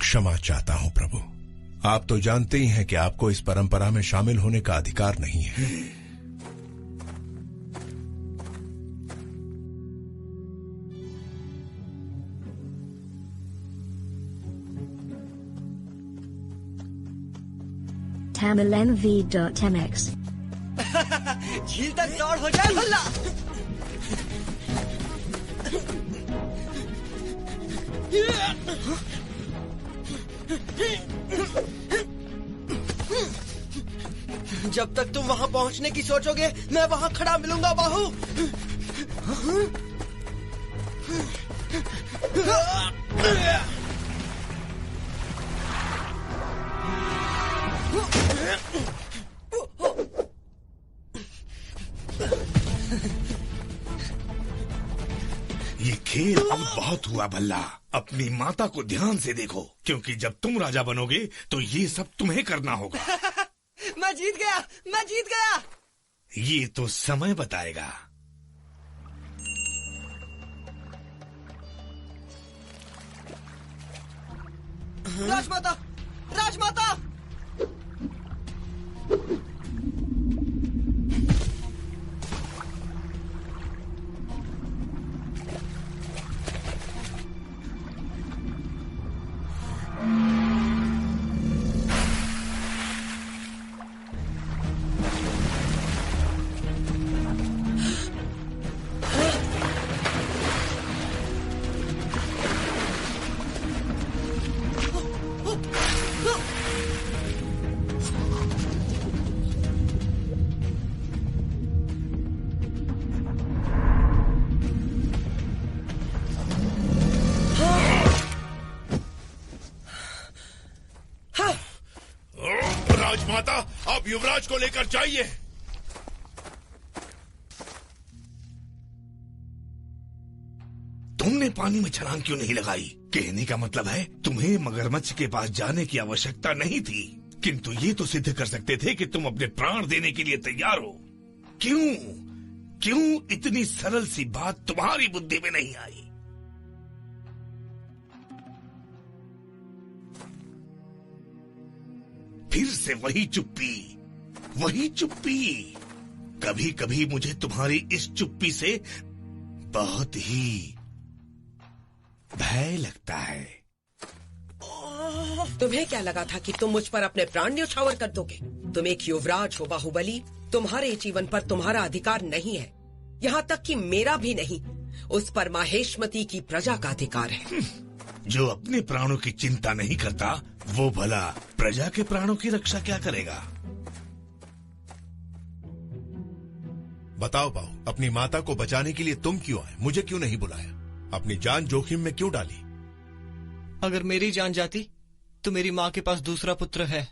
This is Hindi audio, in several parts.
क्षमा चाहता हूं प्रभु। आप तो जानते ही हैं कि आपको इस परंपरा में शामिल होने का अधिकार नहीं है। TamilNV.mx झील तक दौड़ हो जाए भल्ला। जब तक तुम वहां पहुंचने की सोचोगे मैं वहां खड़ा मिलूंगा बाहू। ये खेल अब बहुत हुआ भल्ला। अपनी माता को ध्यान से देखो, क्योंकि जब तुम राजा बनोगे तो ये सब तुम्हें करना होगा। मैं जीत गया, मैं जीत गया। ये तो समय बताएगा। राजमाता, राजमाता। राजमाता, आप युवराज को लेकर जाइए। तुमने पानी में छलांग क्यों नहीं लगाई? कहने का मतलब है तुम्हें मगरमच्छ के पास जाने की आवश्यकता नहीं थी, किंतु ये तो सिद्ध कर सकते थे कि तुम अपने प्राण देने के लिए तैयार हो। क्यों क्यों इतनी सरल सी बात तुम्हारी बुद्धि में नहीं आई? फिर से वही चुप्पी, वही चुप्पी। कभी कभी मुझे तुम्हारी इस चुप्पी से बहुत ही भय लगता है। तुम्हें क्या लगा था कि तुम मुझ पर अपने प्राण न्यौछावर कर दोगे? तुम एक युवराज हो बाहुबली। तुम्हारे जीवन पर तुम्हारा अधिकार नहीं है, यहाँ तक कि मेरा भी नहीं। उस पर माहेश्मती की प्रजा का अधिकार है। जो अपने प्राणों की चिंता नहीं करता, वो भला प्रजा के प्राणों की रक्षा क्या करेगा? बताओ बाहू, अपनी माता को बचाने के लिए तुम क्यों आए? मुझे क्यों नहीं बुलाया? अपनी जान जोखिम में क्यों डाली? अगर मेरी जान जाती तो मेरी माँ के पास दूसरा पुत्र है,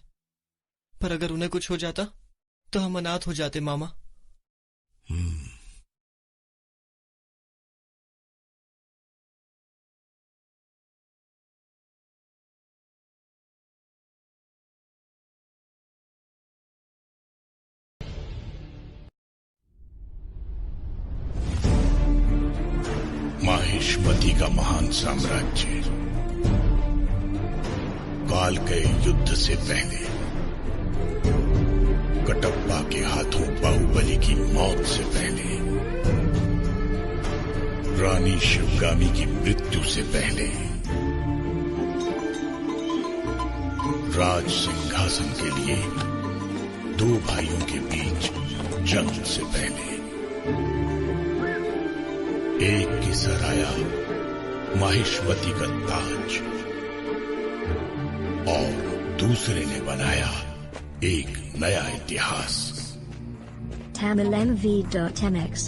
पर अगर उन्हें कुछ हो जाता तो हम अनाथ हो जाते मामा। माहेश्मती का महान साम्राज्य काल के युद्ध से पहले, कटप्पा के हाथों बाहुबली की मौत से पहले, रानी शिवगामी की मृत्यु से पहले, राज सिंहासन के लिए दो भाइयों के बीच जंग से पहले, एक की सराया माहेश्वती का ताज और दूसरे ने बनाया एक नया इतिहास। TamilNV.mx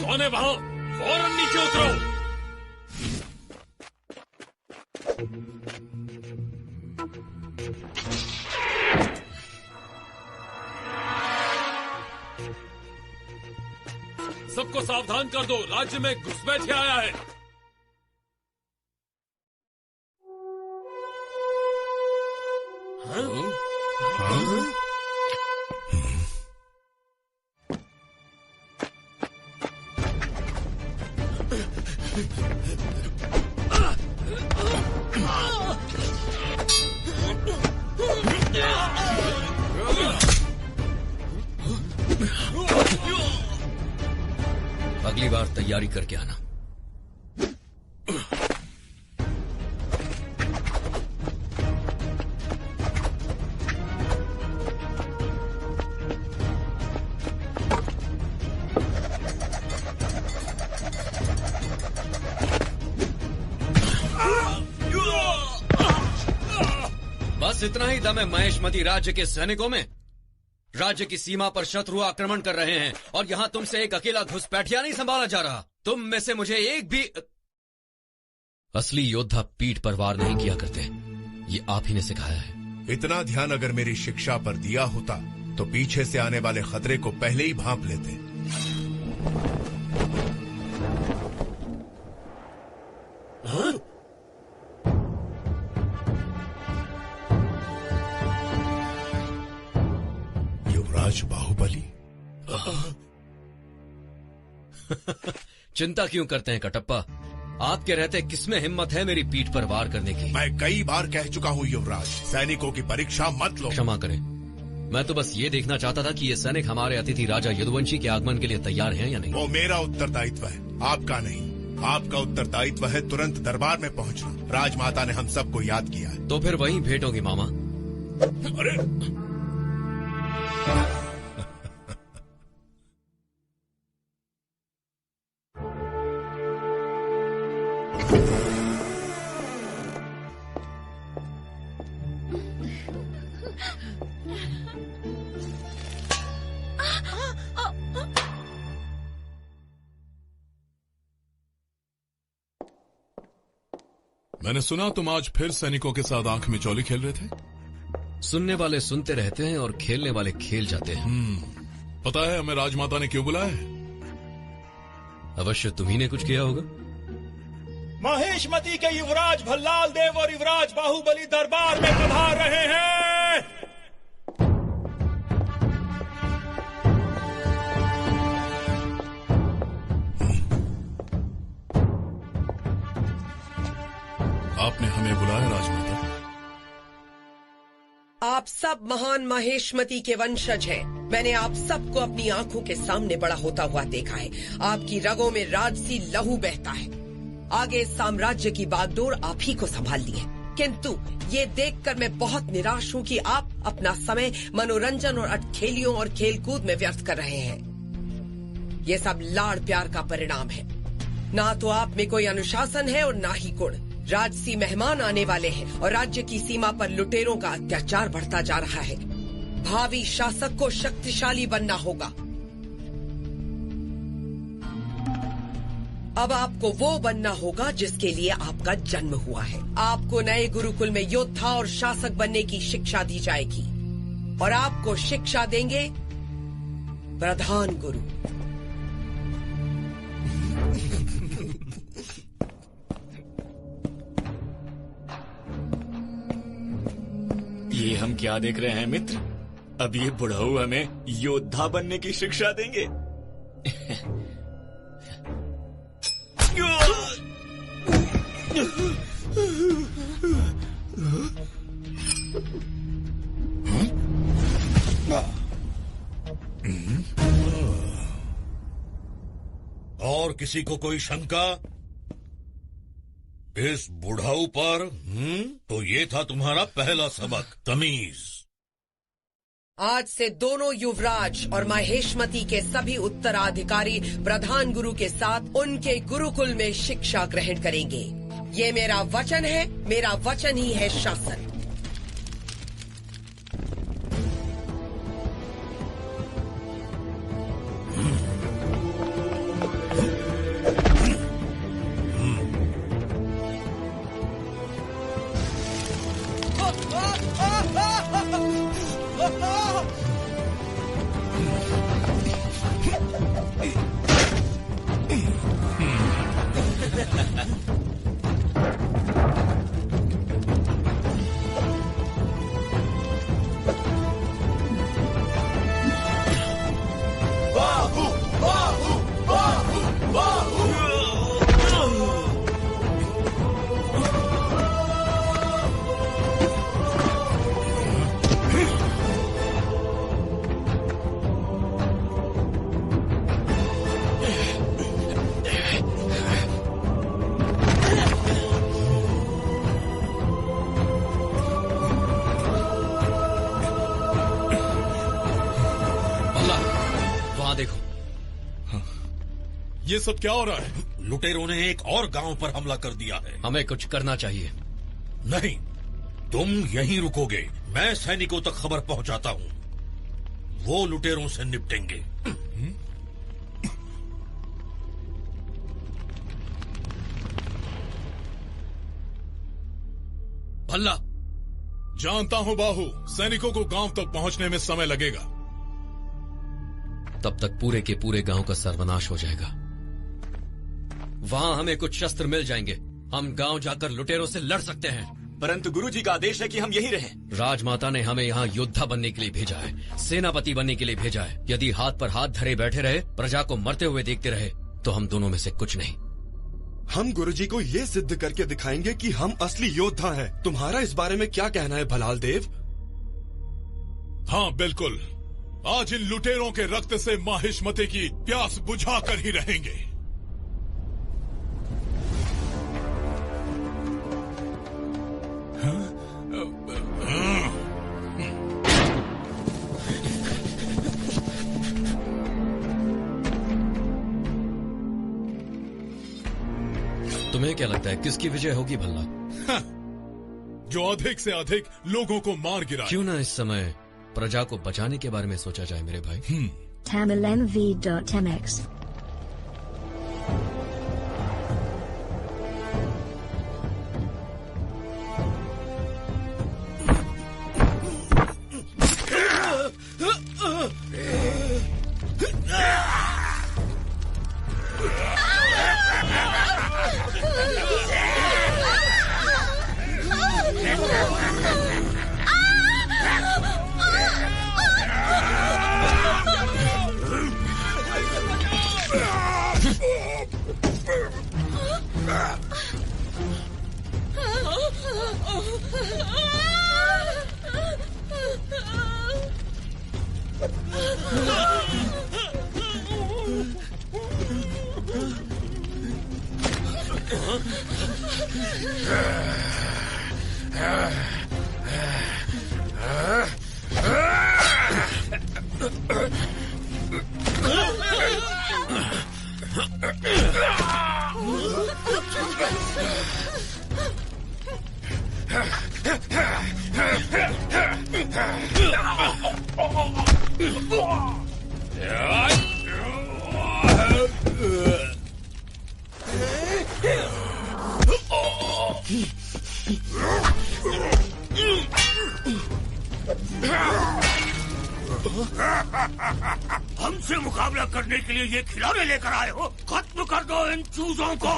कौन है वहां? फौरन नीचे उतरो। सबको सावधान कर दो, राज्य में घुसपैठिया आया है। तैयारी करके आना। बस इतना ही दम है महेशमती राज्य के सैनिकों में। राज्य की सीमा पर शत्रु आक्रमण कर रहे हैं और यहां तुमसे एक अकेला घुसपैठिया नहीं संभाला जा रहा। तुम में से मुझे एक भी असली योद्धा पीठ पर वार नहीं किया करते, ये आप ही ने सिखाया है। इतना ध्यान अगर मेरी शिक्षा पर दिया होता तो पीछे से आने वाले खतरे को पहले ही भांप लेते। हाँ? युवराज बाहुबली। चिंता क्यों करते हैं कटप्पा? आपके रहते किसमें हिम्मत है मेरी पीठ पर वार करने की? मैं कई बार कह चुका हूँ युवराज, सैनिकों की परीक्षा मत लो। क्षमा करें, मैं तो बस ये देखना चाहता था कि ये सैनिक हमारे अतिथि राजा यदुवंशी के आगमन के लिए तैयार हैं या नहीं। वो मेरा उत्तरदायित्व है, आपका नहीं। आपका उत्तरदायित्व है तुरंत दरबार में पहुंचना। राजमाता ने हम सबको याद किया है। तो फिर वहीं भेंट होगी मामा। अरे मैंने सुना तुम आज फिर सैनिकों के साथ आंख मिचौली खेल रहे थे। सुनने वाले सुनते रहते हैं और खेलने वाले खेल जाते हैं। पता है हमें राजमाता ने क्यों बुलाया है? अवश्य तुम्ही ने कुछ किया होगा। महेशमती के युवराज भल्लाल देव और युवराज बाहुबली दरबार में पधार रहे हैं। आपने हमें बुलाया राजमाता? आप सब महान महेशमती के वंशज हैं। मैंने आप सबको अपनी आंखों के सामने बड़ा होता हुआ देखा है। आपकी रगों में राजसी लहू बहता है। आगे साम्राज्य की बागडोर आप ही को संभालनी है। किंतु ये देखकर मैं बहुत निराश हूँ कि आप अपना समय मनोरंजन और अटखेलियों और खेलकूद में व्यर्थ कर रहे हैं। ये सब लाड़ प्यार का परिणाम है। ना तो आप में कोई अनुशासन है और ना ही गुण। राजसी मेहमान आने वाले हैं और राज्य की सीमा पर लुटेरों का अत्याचार बढ़ता जा रहा है। भावी शासक को शक्तिशाली बनना होगा। अब आपको वो बनना होगा जिसके लिए आपका जन्म हुआ है। आपको नए गुरुकुल में योद्धा और शासक बनने की शिक्षा दी जाएगी और आपको शिक्षा देंगे प्रधान गुरु। ये हम क्या देख रहे हैं मित्र? अब ये बुढ़ऊ हमें योद्धा बनने की शिक्षा देंगे। और किसी को कोई शंका इस बुढ़ाऊ पर? तो ये था तुम्हारा पहला सबक, तमीज। आज से दोनों युवराज और महेशमती के सभी उत्तराधिकारी प्रधान गुरु के साथ उनके गुरुकुल में शिक्षा ग्रहण करेंगे। ये मेरा वचन है, मेरा वचन ही है शासन। ये सब क्या हो रहा है? लुटेरों ने एक और गांव पर हमला कर दिया है। हमें कुछ करना चाहिए। नहीं, तुम यहीं रुकोगे। मैं सैनिकों तक खबर पहुंचाता हूं, वो लुटेरों से निपटेंगे। भल्ला, जानता हूं बाहू, सैनिकों को गांव तक पहुंचने में समय लगेगा। तब तक पूरे के पूरे गांव का सर्वनाश हो जाएगा। वहां हमें कुछ शस्त्र मिल जाएंगे। हम गांव जाकर लुटेरों से लड़ सकते हैं। परंतु गुरुजी का आदेश है कि हम यहीं रहें। राजमाता ने हमें यहाँ योद्धा बनने के लिए भेजा है, सेनापति बनने के लिए भेजा है। यदि हाथ पर हाथ धरे बैठे रहे, प्रजा को मरते हुए देखते रहे, तो हम दोनों में से कुछ नहीं। हम गुरुजी को ये सिद्ध करके दिखाएंगे कि हम असली योद्धा हैं। तुम्हारा इस बारे में क्या कहना है भलाल देव? हाँ बिल्कुल, आज इन लुटेरों के रक्त से माहिष्मती की प्यास बुझा कर ही रहेंगे। तुम्हें क्या लगता है किसकी विजय होगी भल्ला? जो अधिक से अधिक लोगों को मार गिराए। क्यों ना इस समय प्रजा को बचाने के बारे में सोचा जाए मेरे भाई। TamilNV.mx हमसे मुकाबला करने के लिए ये खिलौने लेकर आए हो? खत्म कर दो इन चूजों को।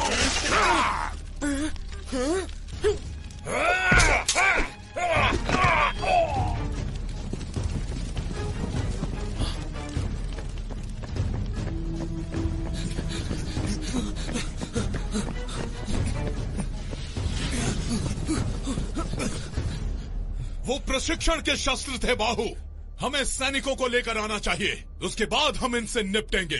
वो प्रशिक्षण के शस्त्र थे बाहू, हमें सैनिकों को लेकर आना चाहिए, उसके बाद हम इनसे निपटेंगे।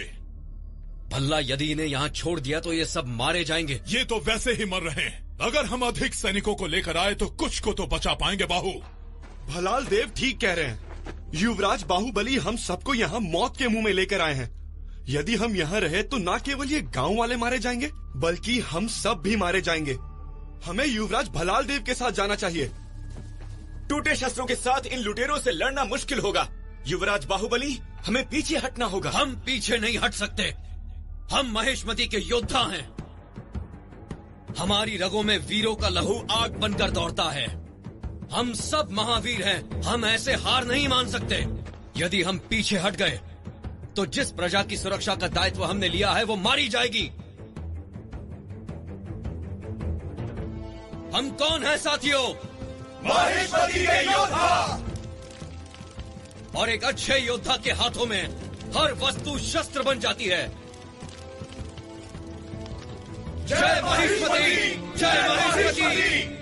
भल्ला, यदि इन्हें यहाँ छोड़ दिया तो ये सब मारे जाएंगे। ये तो वैसे ही मर रहे हैं। अगर हम अधिक सैनिकों को लेकर आए तो कुछ को तो बचा पाएंगे बाहू। भलाल देव ठीक कह रहे हैं। युवराज बाहुबली हम सबको यहाँ मौत के मुंह में लेकर आए हैं। यदि हम यहाँ रहे तो न केवल ये गांव वाले मारे जाएंगे, बल्कि हम सब भी मारे जाएंगे। हमें युवराज भलाल देव के साथ जाना चाहिए। टूटे शस्त्रों के साथ इन लुटेरों से लड़ना मुश्किल होगा। युवराज बाहुबली, हमें पीछे हटना होगा। हम पीछे नहीं हट सकते। हम महेशमती के योद्धा हैं। हमारी रगों में वीरों का लहू आग बनकर दौड़ता है। हम सब महावीर हैं। हम ऐसे हार नहीं मान सकते। यदि हम पीछे हट गए तो जिस प्रजा की सुरक्षा का दायित्व हमने लिया है वो मारी जाएगी। हम कौन है साथियों? महेशमती के योद्धा। और एक अच्छे योद्धा के हाथों में हर वस्तु शस्त्र बन जाती है। जय महेशमती! जय महेशमती!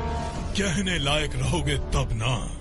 कहने लायक रहोगे तब ना।